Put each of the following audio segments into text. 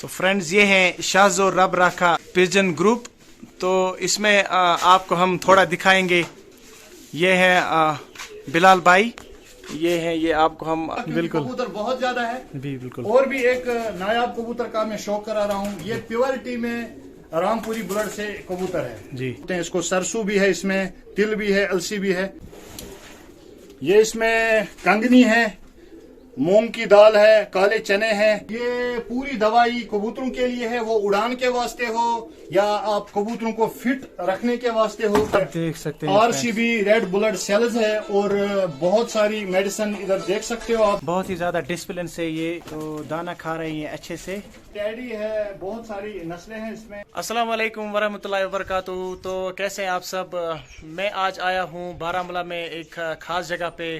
Friends, ये हैं शाहजोर रब राखा पिजन ग्रुप। तो इसमें आपको हम थोड़ा दिखाएंगे। ये है बिलाल भाई, ये आपको हम बिल्कुल कबूतर बहुत ज्यादा है भी बिल्कुल। और भी एक नायाब कबूतर का मैं शौक करा रहा हूँ। ये प्योरिटी में रामपुरी ब्लड से कबूतर है जी। इसको सरसों भी है, इसमें तिल भी है, अलसी भी है, ये इसमें कंगनी है, मूंग की दाल है, काले चने हैं। ये पूरी दवाई कबूतरों के लिए है, वो उड़ान के वास्ते हो या आप कबूतरों को फिट रखने के वास्ते हो। देख सकते हैं RCB रेड ब्लड सेल्स है और बहुत सारी मेडिसिन इधर देख सकते हो आप। बहुत ही ज्यादा डिसिप्लिन से ये तो दाना खा रही हैं अच्छे से। टैडी है, बहुत सारी नस्लें हैं इसमें। अस्सलाम वालेकुम वरहमतुल्लाहि वबरकातुहू। तो कैसे हैं आप सब। मैं आज आया हूँ बारामूला में एक खास जगह पे,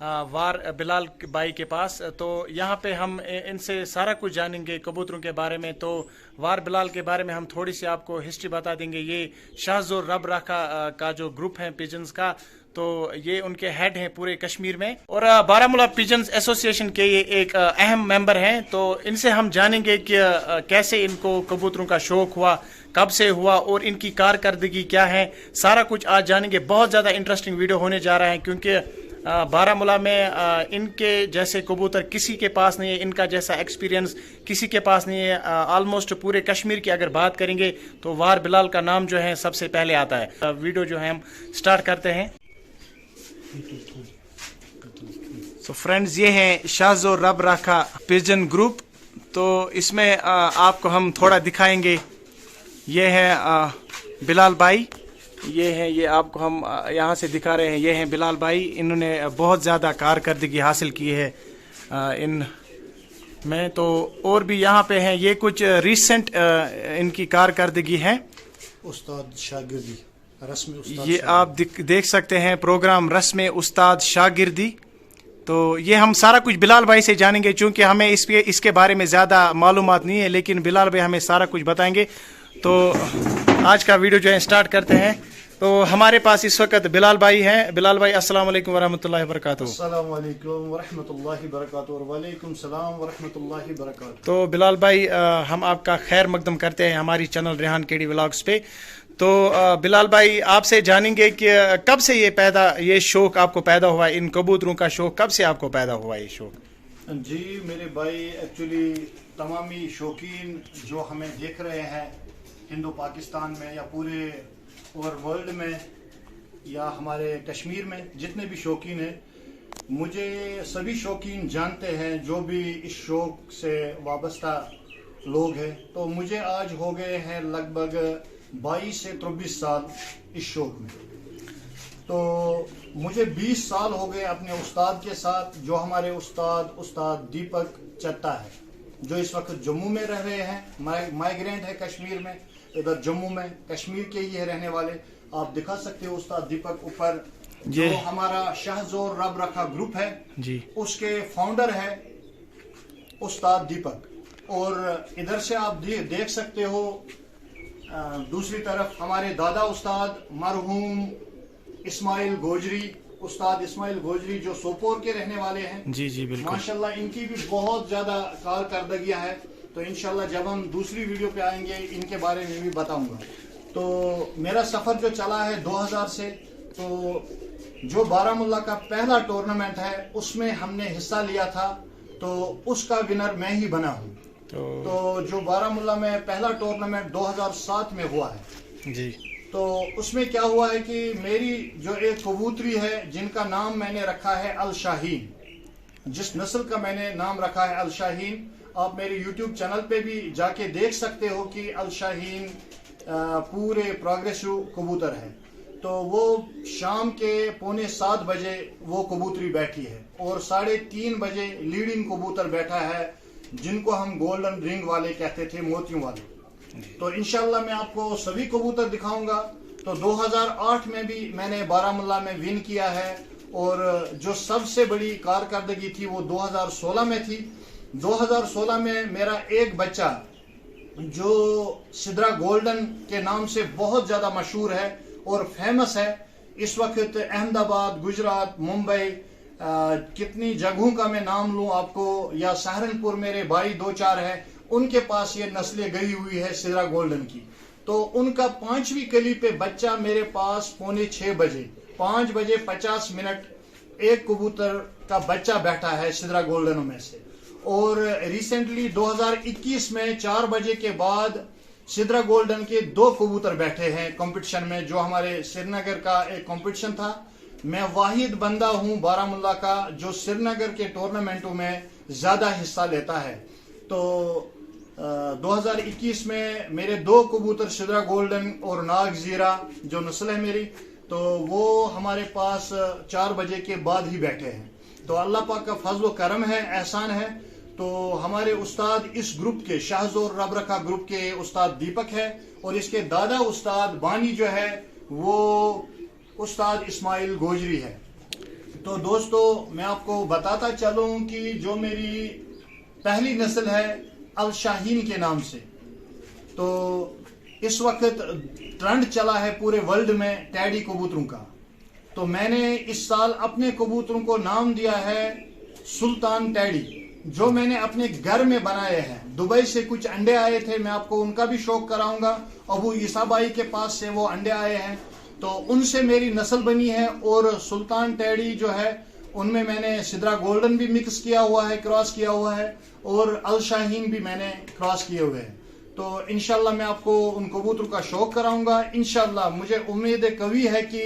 वार बिलाल भाई के पास। तो यहाँ पे हम इनसे सारा कुछ जानेंगे कबूतरों के बारे में। तो वार बिलाल के बारे में हम थोड़ी सी आपको हिस्ट्री बता देंगे। ये शाहजोर रब राखा का जो ग्रुप है पिजन्स का, तो ये उनके हेड हैं पूरे कश्मीर में और बारामूला पिजन्स एसोसिएशन के ये एक अहम मेंबर हैं। तो इनसे हम जानेंगे कि कैसे इनको कबूतरों का शौक हुआ, कब से हुआ और इनकी कारकर्दगी क्या है। सारा कुछ आज जानेंगे। बहुत ज़्यादा इंटरेस्टिंग वीडियो होने जा रहा है क्योंकि बारामूला में इनके जैसे कबूतर किसी के पास नहीं है, इनका जैसा एक्सपीरियंस किसी के पास नहीं है। ऑलमोस्ट पूरे कश्मीर की अगर बात करेंगे तो वार बिलाल का नाम जो है सबसे पहले आता है। वीडियो जो है हम स्टार्ट करते हैं। फ्रेंड्स, ये हैं शाहजोर रब राखा पिजन ग्रुप। तो इसमें आपको हम थोड़ा दिखाएंगे। ये है बिलाल भाई, ये आपको हम यहाँ से दिखा रहे हैं। ये हैं बिलाल भाई, इन्होंने बहुत ज़्यादा कारकर्दगी हासिल की है इन में। तो और भी यहाँ पे हैं, ये कुछ रिसेंट इनकी कारकर्दगी है। उस्ताद शागिर्दी रस्म उस्ताद ये आप देख सकते हैं प्रोग्राम रस्म उस्ताद शागिर्दी। तो ये हम सारा कुछ बिलाल भाई से जानेंगे क्योंकि हमें इसके बारे में ज़्यादा मालूमात नहीं है, लेकिन बिलाल भाई हमें सारा कुछ बताएंगे। तो आज का वीडियो जो है स्टार्ट करते हैं। तो हमारे पास इस वक्त बिलाल भाई हैं। बिलाल भाई, अस्सलाम वालेकुम वरहमतुल्लाहि वबरकातुहू। अस्सलाम वालेकुम वरहमतुल्लाहि वबरकातुहू और वालेकुम सलाम वरहमतुल्लाहि वबरकातुहू। तो बिलाल भाई, हम आपका खैर मकदम करते हैं हमारी चैनल रेहान केडी व्लॉग्स पे। तो बिलाल भाई, आपसे जानेंगे कि कब से ये शौक आपको पैदा हुआ, इन कबूतरों का शौक कब से आपको पैदा हुआ ये शौक। जी मेरे भाई, एक्चुअली तमामी शौकीन जो हमें देख रहे हैं हिंदू पाकिस्तान में या पूरे और वर्ल्ड में या हमारे कश्मीर में जितने भी शौकीन हैं, मुझे सभी शौकीन जानते हैं जो भी इस शौक से वाबस्ता लोग हैं। तो मुझे आज हो गए हैं लगभग 22 से 23 साल इस शौक में। तो मुझे 20 साल हो गए अपने उस्ताद के साथ, जो हमारे उस्ताद दीपक चट्टा है, जो इस वक्त जम्मू में रह रहे हैं। माइग्रेंट है कश्मीर में, इधर जम्मू में, कश्मीर के ही है रहने वाले। आप दिखा सकते हो उस्ताद दीपक ऊपर, जो हमारा शाहजोर रब राखा ग्रुप है जी, उसके फाउंडर है उस्ताद दीपक। और इधर से आप देख सकते हो दूसरी तरफ हमारे दादा उस्ताद मरहूम इस्माइल गोजरी, उस्ताद इस्माइल गोजरी जो सोपोर के रहने वाले हैं। जी जी बिल्कुल। माशाल्लाह इनकी भी बहुत ज्यादा कारकर्दगियां है। तो इंशाल्लाह जब हम दूसरी वीडियो पे आएंगे इनके बारे में भी बताऊंगा। तो मेरा सफर जो चला है 2000 से, तो जो बारामूला का पहला टूर्नामेंट है उसमें हमने हिस्सा लिया था, तो उसका विनर मैं ही बना हूँ। तो जो बारामूला में पहला टूर्नामेंट 2007 में हुआ है जी, तो उसमें क्या हुआ है कि मेरी जो एक कबूतरी है जिनका नाम मैंने रखा है अल शाहीन, जिस नस्ल का मैंने नाम रखा है अल शाहीन, आप मेरे YouTube चैनल पे भी जाके देख सकते हो कि अल शाहीन पूरे प्रोग्रेसिव कबूतर है। तो वो शाम के 6:45 बजे वो कबूतरी बैठी है और 3:30 बजे लीडिंग कबूतर बैठा है, जिनको हम गोल्डन रिंग वाले कहते थे, मोतियों वाले। तो इंशाल्लाह मैं आपको सभी कबूतर दिखाऊंगा। तो 2008 में भी मैंने बारामूला में विन किया है और जो सबसे बड़ी कारकर्दगी थी वो 2016 में थी। 2016 में मेरा एक बच्चा जो सिद्रा गोल्डन के नाम से बहुत ज्यादा मशहूर है और फेमस है, इस वक्त अहमदाबाद, गुजरात, मुंबई, कितनी जगहों का मैं नाम लूं आपको, या सहारनपुर मेरे भाई 2-4 है, उनके पास ये नस्लें गई हुई है सिद्रा गोल्डन की। तो उनका 5वीं कली पे बच्चा मेरे पास 5:45 बजे 5:50 एक कबूतर का बच्चा बैठा है सिद्रा गोल्डनों में से। और रिसेंटली 2021 में 4 बजे के बाद सिद्रा गोल्डन के 2 कबूतर बैठे हैं कंपटीशन में, जो हमारे श्रीनगर का एक कंपटीशन था। मैं वाहिद बंदा हूं बारामुल्ला का जो श्रीनगर के टूर्नामेंटों में ज्यादा हिस्सा लेता है। तो 2021 में मेरे 2 कबूतर सिद्रा गोल्डन और नाग जीरा जो नस्ल है मेरी, तो वो हमारे पास 4 बजे के बाद ही बैठे हैं। तो अल्लाह पाक का फजल व करम है, एहसान है। तो हमारे उस्ताद इस ग्रुप के शाहजोर रब रखा ग्रुप के उस्ताद दीपक है, और इसके दादा उस्ताद बानी जो है वो उस्ताद इस्माइल गोजरी है। तो दोस्तों मैं आपको बताता चलूं कि जो मेरी पहली नस्ल है अल शाहीन के नाम से, तो इस वक्त ट्रेंड चला है पूरे वर्ल्ड में टैडी कबूतरों का। तो मैंने इस साल अपने कबूतरों को नाम दिया है सुल्तान टैडी, जो मैंने अपने घर में बनाए हैं। दुबई से कुछ अंडे आए थे, मैं आपको उनका भी शौक कराऊंगा। अबू ईसा भाई के पास से वो अंडे आए हैं, तो उनसे मेरी नस्ल बनी है। और सुल्तान टैडी जो है उनमें मैंने सिद्रा गोल्डन भी मिक्स किया हुआ है, क्रॉस किया हुआ है, और अल शाहीन भी मैंने क्रॉस किए हुए हैं। तो इंशाल्लाह मैं आपको उन कबूतरों का शौक कराऊंगा। इंशाल्लाह मुझे उम्मीद कवी है कि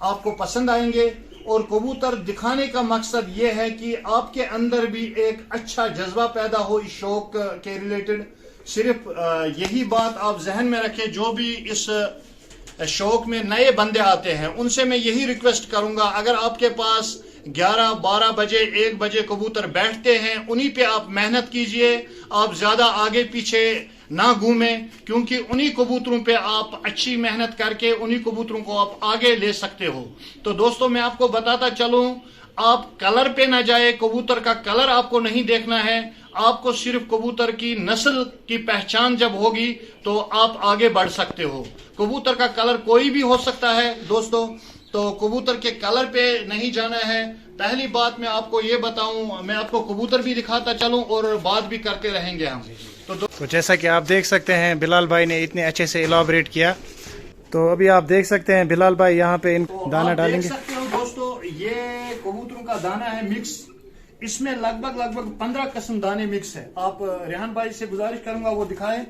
आपको पसंद आएंगे। और कबूतर दिखाने का मकसद ये है कि आपके अंदर भी एक अच्छा जज्बा पैदा हो इस शौक के रिलेटेड। सिर्फ यही बात आप जहन में रखें, जो भी इस शौक में नए बंदे आते हैं उनसे मैं यही रिक्वेस्ट करूंगा, अगर आपके पास 11, 12 बजे, 1 बजे कबूतर बैठते हैं, उन्हीं पे आप मेहनत कीजिए। आप ज्यादा आगे पीछे ना घूमें, क्योंकि उन्हीं कबूतरों पे आप अच्छी मेहनत करके उन्हीं कबूतरों को आप आगे ले सकते हो। तो दोस्तों मैं आपको बताता चलूं, आप कलर पे ना जाए, कबूतर का कलर आपको नहीं देखना है, आपको सिर्फ कबूतर की नस्ल की पहचान जब होगी तो आप आगे बढ़ सकते हो। कबूतर का कलर कोई भी हो सकता है दोस्तों, तो कबूतर के कलर पे नहीं जाना है। पहली बात मैं आपको ये बताऊं, मैं आपको कबूतर भी दिखाता चलूं और बात भी करते रहेंगे हम। तो जैसा कि आप देख सकते हैं बिलाल भाई ने इतने अच्छे से इलाबरेट किया। तो अभी आप देख सकते हैं बिलाल भाई यहाँ पे इन दाना डालेंगे। देख सकते हो दोस्तों, ये कबूतरों का दाना है मिक्स। इसमें लगभग 15 किस्म दाने मिक्स है। आप रेहान भाई से गुजारिश करूंगा वो दिखाएं।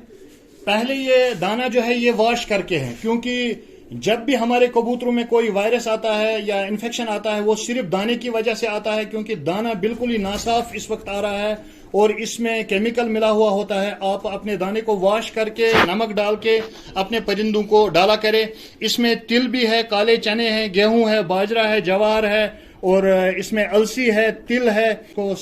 पहले ये दाना जो है ये वॉश करके है, क्योंकि जब भी हमारे कबूतरों में कोई वायरस आता है या इन्फेक्शन आता है वो सिर्फ दाने की वजह से आता है, क्योंकि दाना बिल्कुल ही नासाफ इस वक्त आ रहा है और इसमें केमिकल मिला हुआ होता है। आप अपने दाने को वॉश करके नमक डाल के अपने परिंदों को डाला करें। इसमें तिल भी है, काले चने हैं, गेहूं है, बाजरा है, जवार है, और इसमें अलसी है, तिल है, तो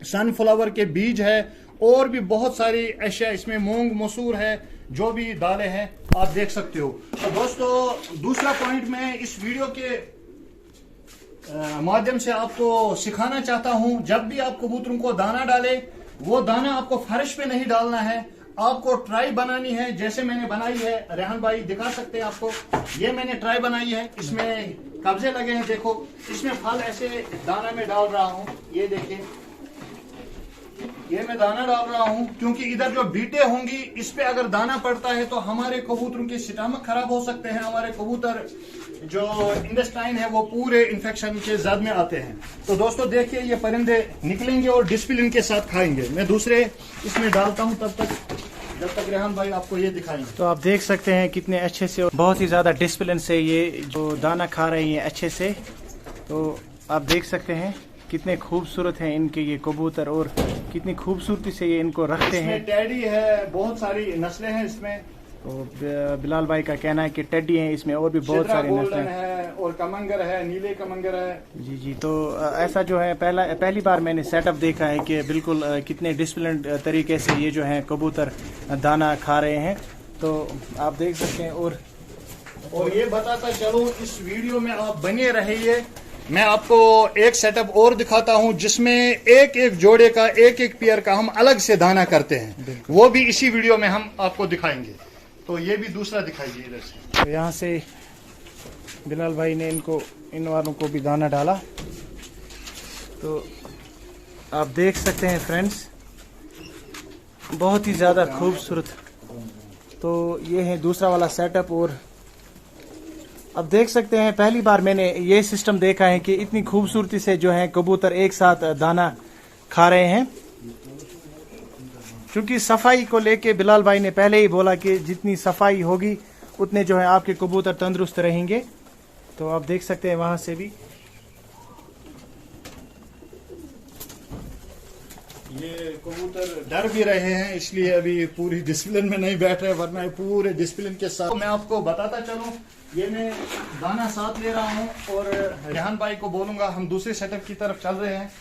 सनफ्लावर के बीज है, और भी बहुत सारी अशिया इसमें, मूंग मसूर है, जो भी दालें हैं आप देख सकते हो। तो दोस्तों दूसरा पॉइंट मैं इस वीडियो के माध्यम से आपको सिखाना चाहता हूं, जब भी आप कबूतरों को दाना डालें, वो दाना आपको फर्श पे नहीं डालना है, आपको ट्राई बनानी है। जैसे मैंने बनाई है, रेहान भाई दिखा सकते हैं आपको, ये मैंने ट्राई बनाई है। इसमें कब्जे लगे हैं, देखो इसमें फल ऐसे दाना में डाल रहा हूं, ये देखिए ये मैं दाना डाल रहा हूं, क्योंकि इधर जो बीटे होंगी इस पे अगर दाना पड़ता है तो हमारे कबूतरों के स्टमक खराब हो सकते हैं, हमारे कबूतर जो इंटेस्टाइन है वो पूरे इन्फेक्शन के जद में आते हैं। तो दोस्तों देखिए ये परिंदे निकलेंगे और डिसिप्लिन के साथ खाएंगे। मैं दूसरे इसमें डालता हूं तब तक, जब तक रेहान भाई आपको ये दिखाएंगे। तो आप देख सकते हैं कितने अच्छे से, बहुत ही ज्यादा डिसिप्लिन से ये जो दाना खा रही हैं अच्छे से। तो आप देख सकते हैं कितने खूबसूरत हैं इनके ये कबूतर, और कितनी खूबसूरती से ये इनको रखते हैं। टैडी है, बहुत सारी नस्लें हैं इसमें। तो बिलाल भाई का कहना है कि टेडी हैं इसमें, और भी बहुत सारी नस्लें है, और कमंगर है, नीले कमंगर है। जी जी। तो ऐसा जो है पहली बार मैंने सेटअप देखा है कि बिल्कुल कितने डिसिप्लिन तरीके से ये जो है कबूतर दाना खा रहे हैं। तो आप देख सकते हैं। और ये बताता चलूं, इस वीडियो में आप बने रहिए। मैं आपको एक सेटअप और दिखाता हूं जिसमें एक एक जोड़े का, एक एक पेयर का हम अलग से दाना करते हैं, वो भी इसी वीडियो में हम आपको दिखाएंगे। तो ये भी दूसरा दिखाइए इधर से। तो यहाँ से बिलाल भाई ने इन वालों को भी दाना डाला। तो आप देख सकते हैं फ्रेंड्स, बहुत ही ज़्यादा खूबसूरत। तो ये है दूसरा वाला सेटअप। और अब देख सकते हैं, पहली बार मैंने ये सिस्टम देखा है कि इतनी खूबसूरती से जो है कबूतर एक साथ दाना खा रहे हैं। क्योंकि सफाई को लेके बिलाल भाई ने पहले ही बोला कि जितनी सफाई होगी उतने जो है आपके कबूतर तंदुरुस्त रहेंगे। तो आप देख सकते हैं वहां से भी ये कबूतर डर भी रहे हैं, इसलिए अभी पूरी डिसिप्लिन में नहीं बैठ रहे, वरना पूरे डिसिप्लिन के साथ। मैं आपको बताता चलूं, ये मैं दाना साथ ले रहा हूं और रेहान भाई को बोलूंगा हम दूसरे सेटअप की तरफ चल रहे हैं।